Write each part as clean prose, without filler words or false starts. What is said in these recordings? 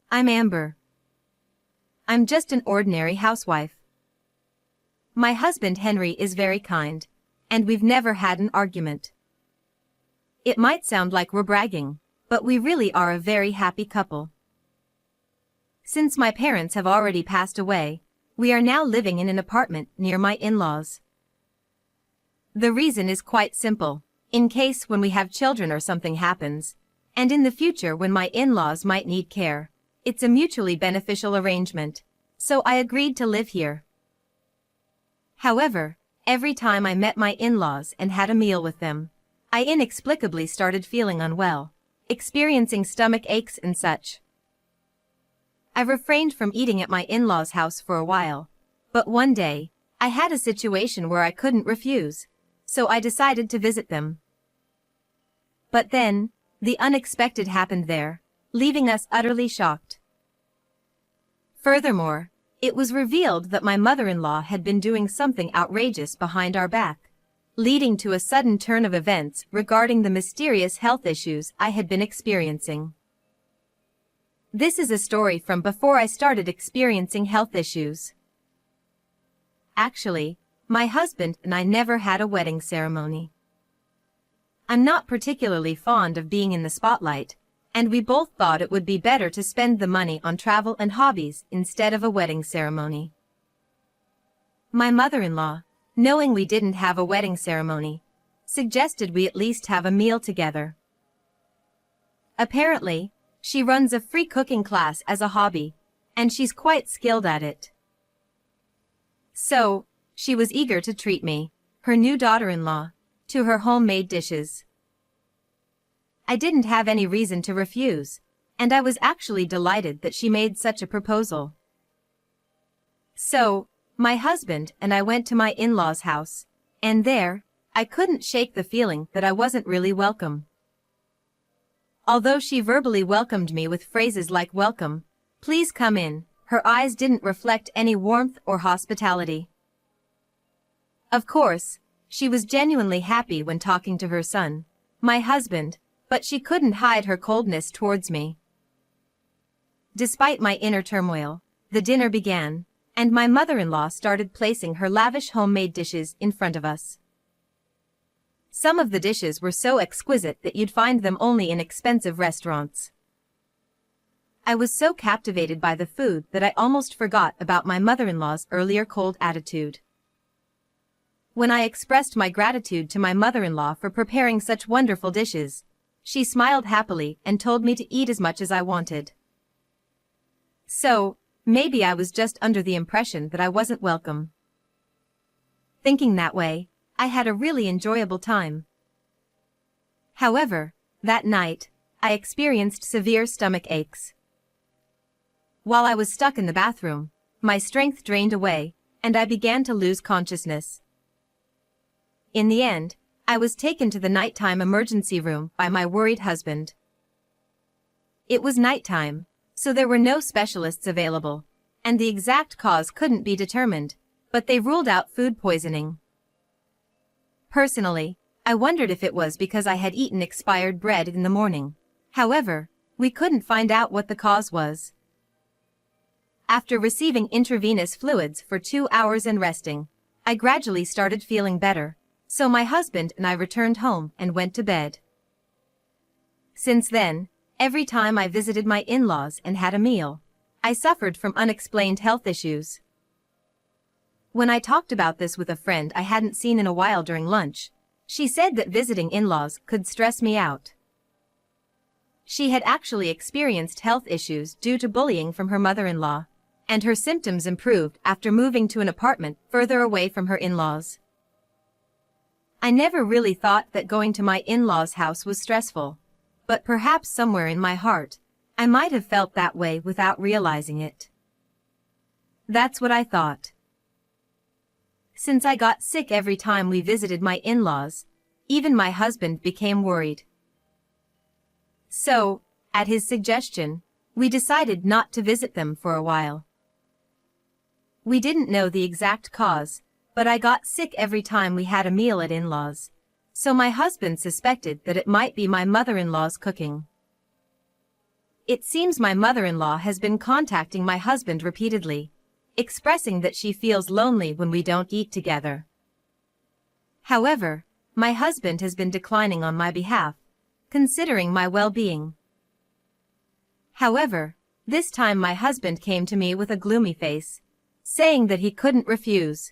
I'm Amber. I'm just an ordinary housewife. My husband Henry is very kind, and we've never had an argument. It might sound like we're bragging, but we really are a very happy couple. Since my parents have already passed away, we are now living in an apartment near my in-laws. The reason is quite simple, in case when we have children or something happens, and in the future when my in-laws might need care. It's a mutually beneficial arrangement, so I agreed to live here. However, every time I met my in-laws and had a meal with them, I inexplicably started feeling unwell, experiencing stomach aches and such. I refrained from eating at my in-laws' house for a while, but one day, I had a situation where I couldn't refuse, so I decided to visit them. But then, the unexpected happened there, leaving us utterly shocked. Furthermore, it was revealed that my mother-in-law had been doing something outrageous behind our back, leading to a sudden turn of events regarding the mysterious health issues I had been experiencing. This is a story from before I started experiencing health issues. Actually, my husband and I never had a wedding ceremony. I'm not particularly fond of being in the spotlight, and we both thought it would be better to spend the money on travel and hobbies instead of a wedding ceremony. My mother-in-law, knowing we didn't have a wedding ceremony, suggested we at least have a meal together. Apparently, she runs a free cooking class as a hobby, and she's quite skilled at it. So, she was eager to treat me, her new daughter-in-law, to her homemade dishes. I didn't have any reason to refuse, and I was actually delighted that she made such a proposal. So, my husband and I went to my in-laws' house, and there, I couldn't shake the feeling that I wasn't really welcome. Although she verbally welcomed me with phrases like "welcome," "please come in," her eyes didn't reflect any warmth or hospitality. Of course, she was genuinely happy when talking to her son, my husband, but she couldn't hide her coldness towards me. Despite my inner turmoil, the dinner began, and my mother-in-law started placing her lavish homemade dishes in front of us. Some of the dishes were so exquisite that you'd find them only in expensive restaurants. I was so captivated by the food that I almost forgot about my mother-in-law's earlier cold attitude. When I expressed my gratitude to my mother-in-law for preparing such wonderful dishes, she smiled happily and told me to eat as much as I wanted. So, maybe I was just under the impression that I wasn't welcome. Thinking that way, I had a really enjoyable time. However, that night, I experienced severe stomach aches. While I was stuck in the bathroom, my strength drained away, and I began to lose consciousness. In the end, I was taken to the nighttime emergency room by my worried husband. It was nighttime, so there were no specialists available, and the exact cause couldn't be determined, but they ruled out food poisoning. Personally, I wondered if it was because I had eaten expired bread in the morning. However, we couldn't find out what the cause was. After receiving intravenous fluids for 2 hours and resting, I gradually started feeling better, so my husband and I returned home and went to bed. Since then, every time I visited my in-laws and had a meal, I suffered from unexplained health issues. When I talked about this with a friend I hadn't seen in a while during lunch, she said that visiting in-laws could stress me out. She had actually experienced health issues due to bullying from her mother-in-law, and her symptoms improved after moving to an apartment further away from her in-laws. I never really thought that going to my in-laws' house was stressful, but perhaps somewhere in my heart, I might have felt that way without realizing it. That's what I thought. Since I got sick every time we visited my in-laws, even my husband became worried. So, at his suggestion, we decided not to visit them for a while. We didn't know the exact cause, but I got sick every time we had a meal at in-laws, so my husband suspected that it might be my mother-in-law's cooking. It seems my mother-in-law has been contacting my husband repeatedly, expressing that she feels lonely when we don't eat together. However, my husband has been declining on my behalf, considering my well-being. However, this time my husband came to me with a gloomy face, saying that he couldn't refuse.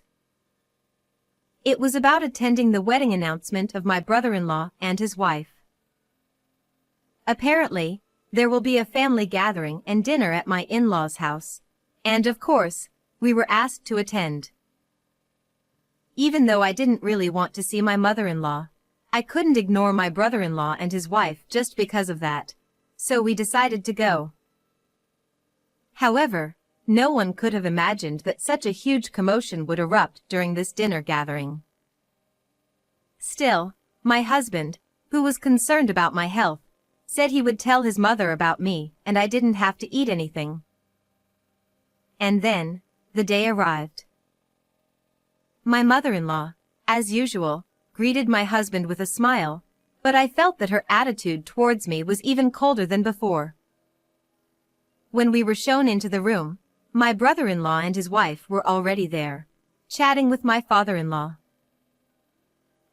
It was about attending the wedding announcement of my brother-in-law and his wife. Apparently, there will be a family gathering and dinner at my in-laws' house, and of course, we were asked to attend. Even though I didn't really want to see my mother-in-law, I couldn't ignore my brother-in-law and his wife just because of that, so we decided to go. However, no one could have imagined that such a huge commotion would erupt during this dinner gathering. Still, my husband, who was concerned about my health, said he would tell his mother about me and I didn't have to eat anything. And then, the day arrived. My mother-in-law, as usual, greeted my husband with a smile, but I felt that her attitude towards me was even colder than before. When we were shown into the room, my brother-in-law and his wife were already there, chatting with my father-in-law.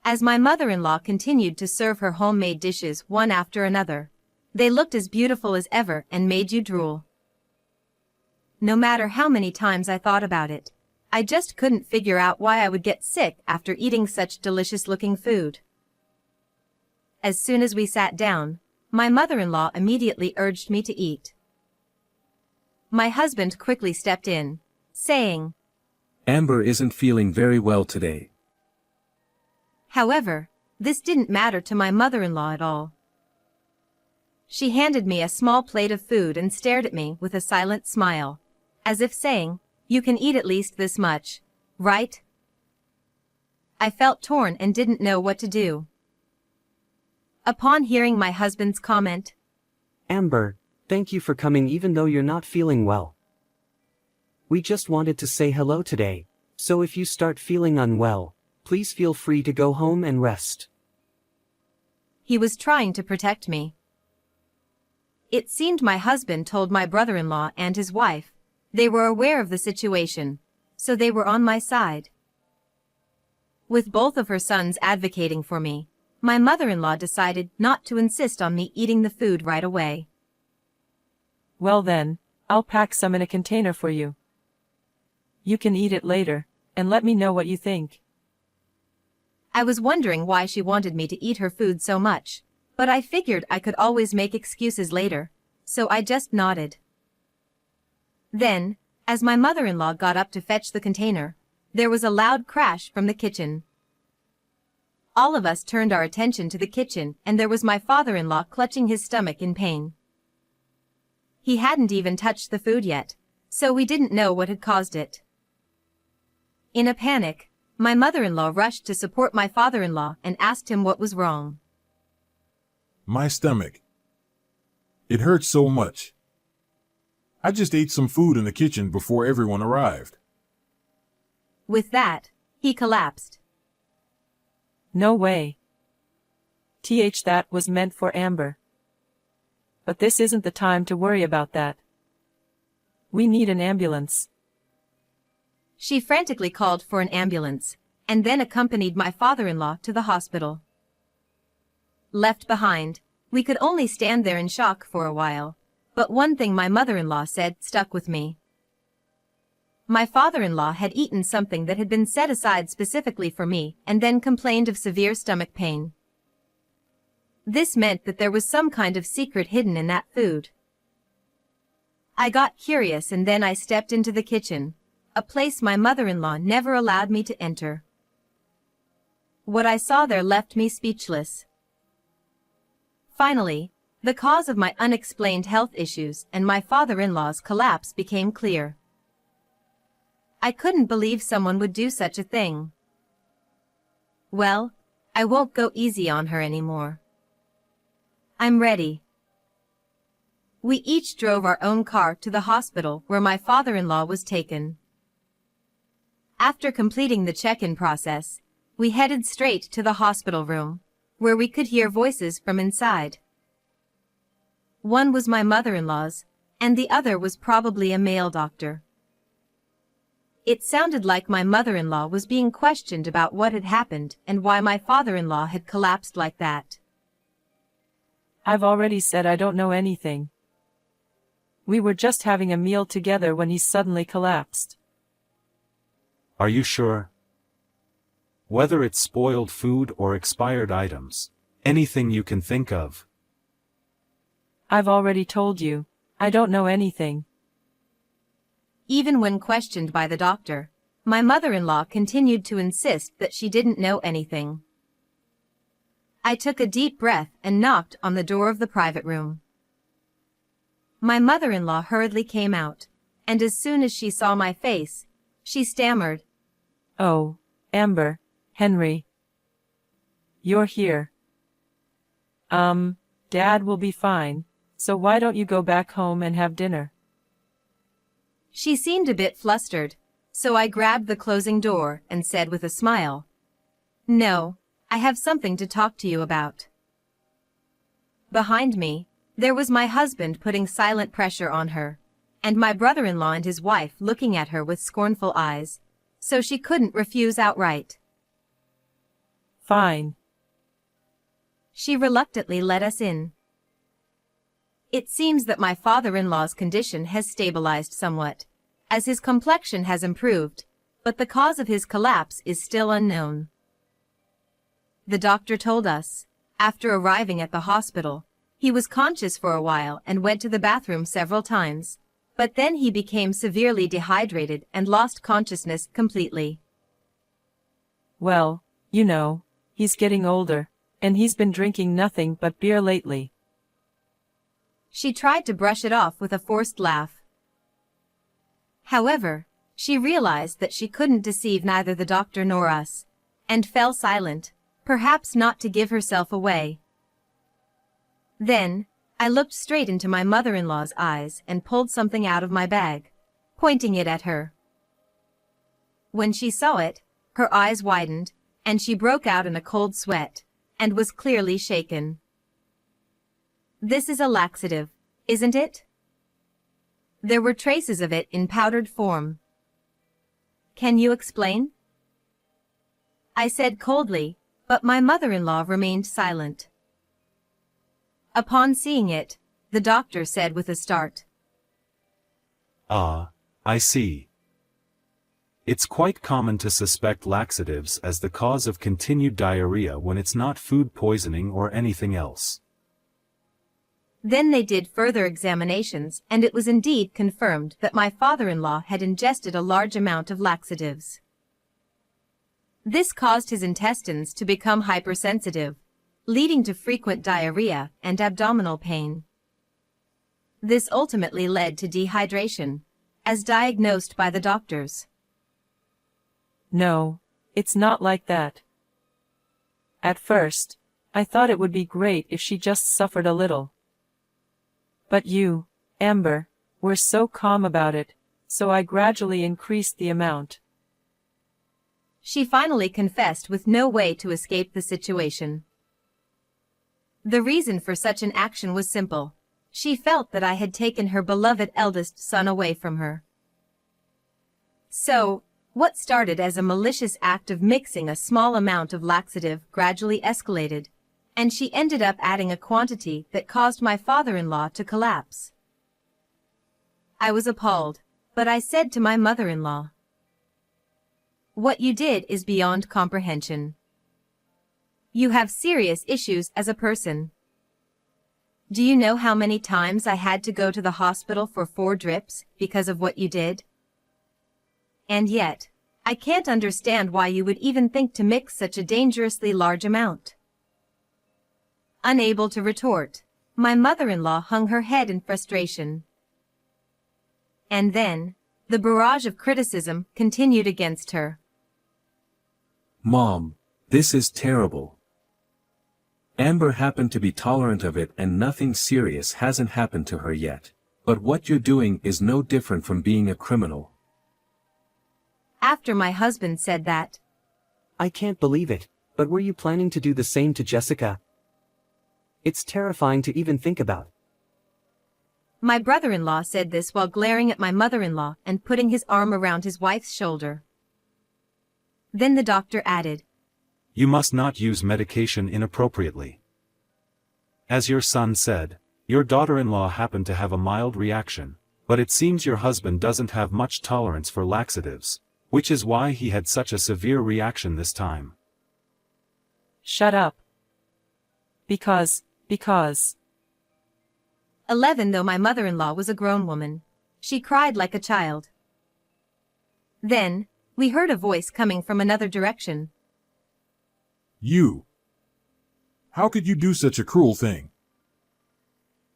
As my mother-in-law continued to serve her homemade dishes one after another, they looked as beautiful as ever and made you drool. No matter how many times I thought about it, I just couldn't figure out why I would get sick after eating such delicious-looking food. As soon as we sat down, my mother-in-law immediately urged me to eat. My husband quickly stepped in, saying, "Amber isn't feeling very well today." However, this didn't matter to my mother-in-law at all. She handed me a small plate of food and stared at me with a silent smile, as if saying, "You can eat at least this much, right?" I felt torn and didn't know what to do. Upon hearing my husband's comment, "Amber, thank you for coming even though you're not feeling well. We just wanted to say hello today, so if you start feeling unwell, please feel free to go home and rest." He was trying to protect me. It seemed my husband told my brother-in-law and his wife. They were aware of the situation, so they were on my side. With both of her sons advocating for me, my mother-in-law decided not to insist on me eating the food right away. "Well then, I'll pack some in a container for you. You can eat it later, and let me know what you think." I was wondering why she wanted me to eat her food so much, but I figured I could always make excuses later, so I just nodded. Then, as my mother-in-law got up to fetch the container, there was a loud crash from the kitchen. All of us turned our attention to the kitchen and there was my father-in-law clutching his stomach in pain. He hadn't even touched the food yet, so we didn't know what had caused it. In a panic, my mother-in-law rushed to support my father-in-law and asked him what was wrong. "My stomach. It hurts so much. I just ate some food in the kitchen before everyone arrived." With that, he collapsed. "No way. That was meant for Amber. But this isn't the time to worry about that. We need an ambulance." She frantically called for an ambulance, and then accompanied my father-in-law to the hospital. Left behind, we could only stand there in shock for a while, but one thing my mother-in-law said stuck with me. My father-in-law had eaten something that had been set aside specifically for me and then complained of severe stomach pain. This meant that there was some kind of secret hidden in that food. I got curious and then I stepped into the kitchen, a place my mother-in-law never allowed me to enter. What I saw there left me speechless. Finally, the cause of my unexplained health issues and my father-in-law's collapse became clear. I couldn't believe someone would do such a thing. Well, I won't go easy on her anymore. I'm ready. We each drove our own car to the hospital where my father-in-law was taken. After completing the check-in process, we headed straight to the hospital room, where we could hear voices from inside. One was my mother-in-law's, and the other was probably a male doctor. It sounded like my mother-in-law was being questioned about what had happened and why my father-in-law had collapsed like that. I've already said I don't know anything. We were just having a meal together when he suddenly collapsed. Are you sure? Whether it's spoiled food or expired items, anything you can think of. I've already told you, I don't know anything. Even when questioned by the doctor, my mother-in-law continued to insist that she didn't know anything. I took a deep breath and knocked on the door of the private room. My mother-in-law hurriedly came out, and as soon as she saw my face, she stammered, Oh, Amber, Henry. You're here. Dad will be fine, so why don't you go back home and have dinner? She seemed a bit flustered, so I grabbed the closing door and said with a smile, No, I have something to talk to you about. Behind me, there was my husband putting silent pressure on her, and my brother-in-law and his wife looking at her with scornful eyes, so she couldn't refuse outright. Fine. She reluctantly let us in. It seems that my father-in-law's condition has stabilized somewhat, as his complexion has improved, but the cause of his collapse is still unknown. The doctor told us, after arriving at the hospital, he was conscious for a while and went to the bathroom several times, but then he became severely dehydrated and lost consciousness completely. Well, you know, he's getting older, and he's been drinking nothing but beer lately. She tried to brush it off with a forced laugh. However, she realized that she couldn't deceive neither the doctor nor us, and fell silent, perhaps not to give herself away. Then, I looked straight into my mother-in-law's eyes and pulled something out of my bag, pointing it at her. When she saw it, her eyes widened, and she broke out in a cold sweat, and was clearly shaken. This is a laxative, isn't it? There were traces of it in powdered form. Can you explain? I said coldly, but my mother-in-law remained silent. Upon seeing it, the doctor said with a start, Ah, I see. It's quite common to suspect laxatives as the cause of continued diarrhea when it's not food poisoning or anything else. Then they did further examinations, and it was indeed confirmed that my father-in-law had ingested a large amount of laxatives. This caused his intestines to become hypersensitive, leading to frequent diarrhea and abdominal pain. This ultimately led to dehydration, as diagnosed by the doctors. No, it's not like that. At first, I thought it would be great if she just suffered a little. But you, Amber, were so calm about it, so I gradually increased the amount. She finally confessed with no way to escape the situation. The reason for such an action was simple. She felt that I had taken her beloved eldest son away from her. So, what started as a malicious act of mixing a small amount of laxative gradually escalated, and she ended up adding a quantity that caused my father-in-law to collapse. I was appalled, but I said to my mother-in-law, "What you did is beyond comprehension. You have serious issues as a person. Do you know how many times I had to go to the hospital for 4 drips because of what you did? And yet, I can't understand why you would even think to mix such a dangerously large amount." Unable to retort, my mother-in-law hung her head in frustration. And then, the barrage of criticism continued against her. Mom, this is terrible. Amber happened to be tolerant of it and nothing serious hasn't happened to her yet. But what you're doing is no different from being a criminal. After my husband said that, I can't believe it, but were you planning to do the same to Jessica? It's terrifying to even think about. My brother-in-law said this while glaring at my mother-in-law and putting his arm around his wife's shoulder. Then the doctor added, You must not use medication inappropriately. As your son said, your daughter-in-law happened to have a mild reaction, but it seems your husband doesn't have much tolerance for laxatives, which is why he had such a severe reaction this time. Shut up. Because. 11 Though my mother-in-law was a grown woman, she cried like a child. Then, we heard a voice coming from another direction. You. How could you do such a cruel thing?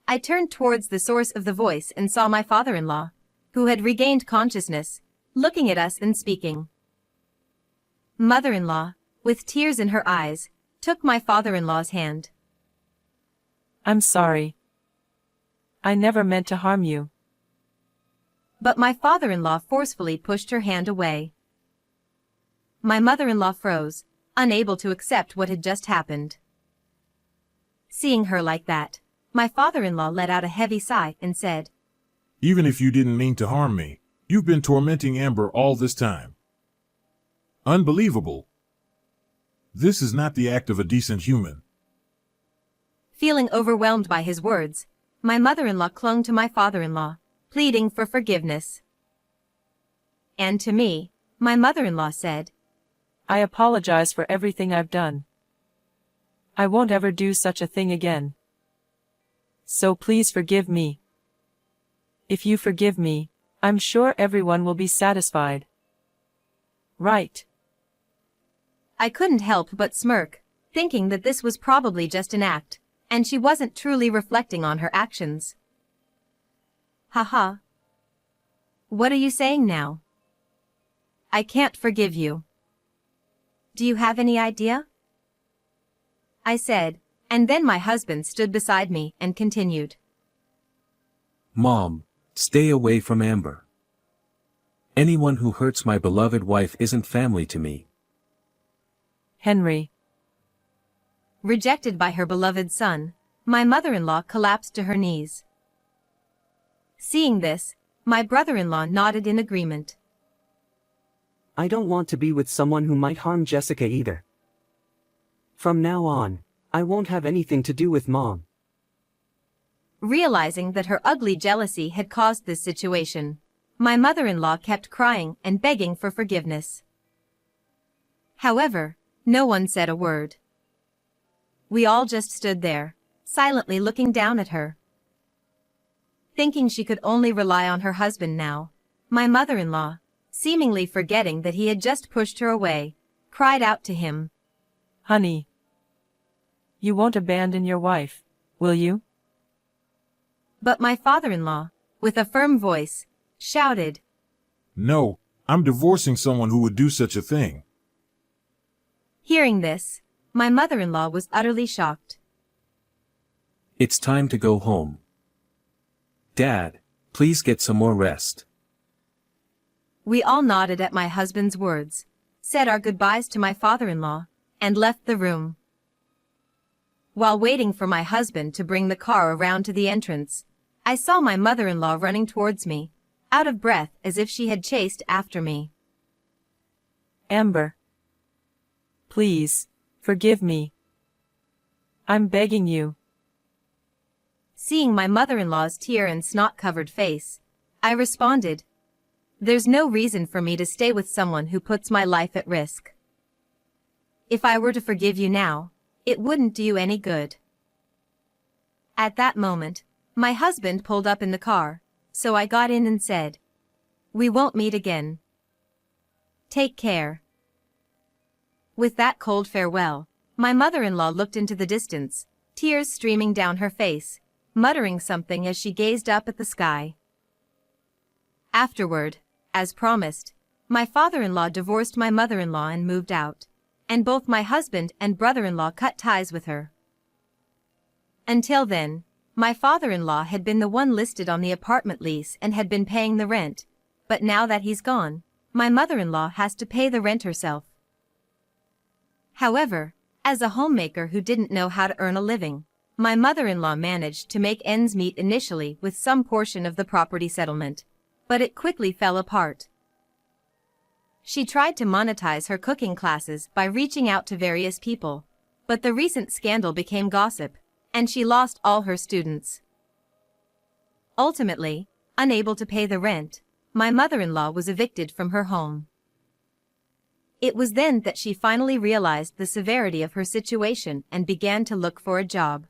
I turned towards the source of the voice and saw my father-in-law, who had regained consciousness, looking at us and speaking. Mother-in-law, with tears in her eyes, took my father-in-law's hand. I'm sorry. I never meant to harm you. But my father-in-law forcefully pushed her hand away. My mother-in-law froze, unable to accept what had just happened. Seeing her like that, my father-in-law let out a heavy sigh and said, Even if you didn't mean to harm me, you've been tormenting Amber all this time. Unbelievable. This is not the act of a decent human. Feeling overwhelmed by his words, my mother-in-law clung to my father-in-law, pleading for forgiveness. And to me, my mother-in-law said, I apologize for everything I've done. I won't ever do such a thing again. So please forgive me. If you forgive me, I'm sure everyone will be satisfied. Right. I couldn't help but smirk, thinking that this was probably just an act, and she wasn't truly reflecting on her actions. Haha. What are you saying now? I can't forgive you. Do you have any idea? I said, and then my husband stood beside me and continued. Mom, stay away from Amber. Anyone who hurts my beloved wife isn't family to me. Henry. Rejected by her beloved son, my mother-in-law collapsed to her knees. Seeing this, my brother-in-law nodded in agreement. I don't want to be with someone who might harm Jessica either. From now on, I won't have anything to do with Mom. Realizing that her ugly jealousy had caused this situation, my mother-in-law kept crying and begging for forgiveness. However, no one said a word. We all just stood there, silently looking down at her. Thinking she could only rely on her husband now, my mother-in-law, seemingly forgetting that he had just pushed her away, cried out to him. Honey. You won't abandon your wife, will you? But my father-in-law, with a firm voice, shouted. No, I'm divorcing someone who would do such a thing. Hearing this, my mother-in-law was utterly shocked. It's time to go home. Dad, please get some more rest. We all nodded at my husband's words, said our goodbyes to my father-in-law, and left the room. While waiting for my husband to bring the car around to the entrance, I saw my mother-in-law running towards me, out of breath as if she had chased after me. Amber. Please, forgive me. I'm begging you. Seeing my mother-in-law's tear and snot-covered face, I responded, There's no reason for me to stay with someone who puts my life at risk. If I were to forgive you now, it wouldn't do you any good. At that moment, my husband pulled up in the car, so I got in and said, We won't meet again. Take care. With that cold farewell, my mother-in-law looked into the distance, tears streaming down her face, muttering something as she gazed up at the sky. Afterward, as promised, my father-in-law divorced my mother-in-law and moved out, and both my husband and brother-in-law cut ties with her. Until then, my father-in-law had been the one listed on the apartment lease and had been paying the rent, but now that he's gone, my mother-in-law has to pay the rent herself. However, as a homemaker who didn't know how to earn a living, my mother-in-law managed to make ends meet initially with some portion of the property settlement, but it quickly fell apart. She tried to monetize her cooking classes by reaching out to various people, but the recent scandal became gossip, and she lost all her students. Ultimately, unable to pay the rent, my mother-in-law was evicted from her home. It was then that she finally realized the severity of her situation and began to look for a job.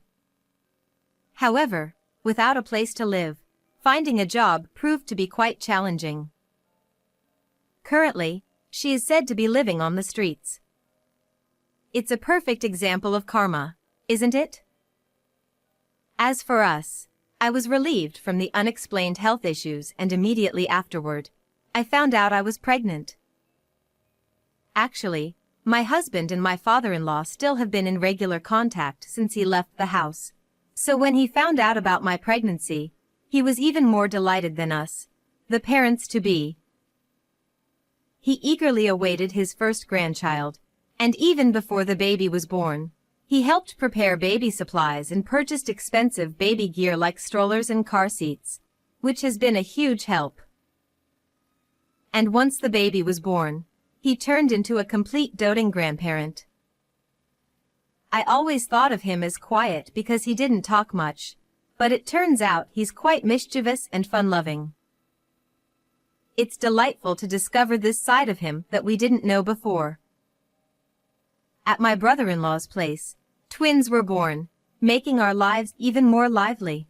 However, without a place to live, finding a job proved to be quite challenging. Currently, she is said to be living on the streets. It's a perfect example of karma, isn't it? As for us, I was relieved from the unexplained health issues, and immediately afterward, I found out I was pregnant. Actually, my husband and my father-in-law still have been in regular contact since he left the house. So when he found out about my pregnancy, he was even more delighted than us, the parents-to-be. He eagerly awaited his first grandchild, and even before the baby was born, he helped prepare baby supplies and purchased expensive baby gear like strollers and car seats, which has been a huge help. And once the baby was born, he turned into a complete doting grandparent. I always thought of him as quiet because he didn't talk much, but it turns out he's quite mischievous and fun-loving. It's delightful to discover this side of him that we didn't know before. At my brother-in-law's place, twins were born, making our lives even more lively.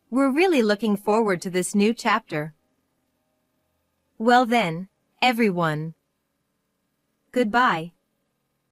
We're really looking forward to this new chapter. Well then, everyone. Goodbye.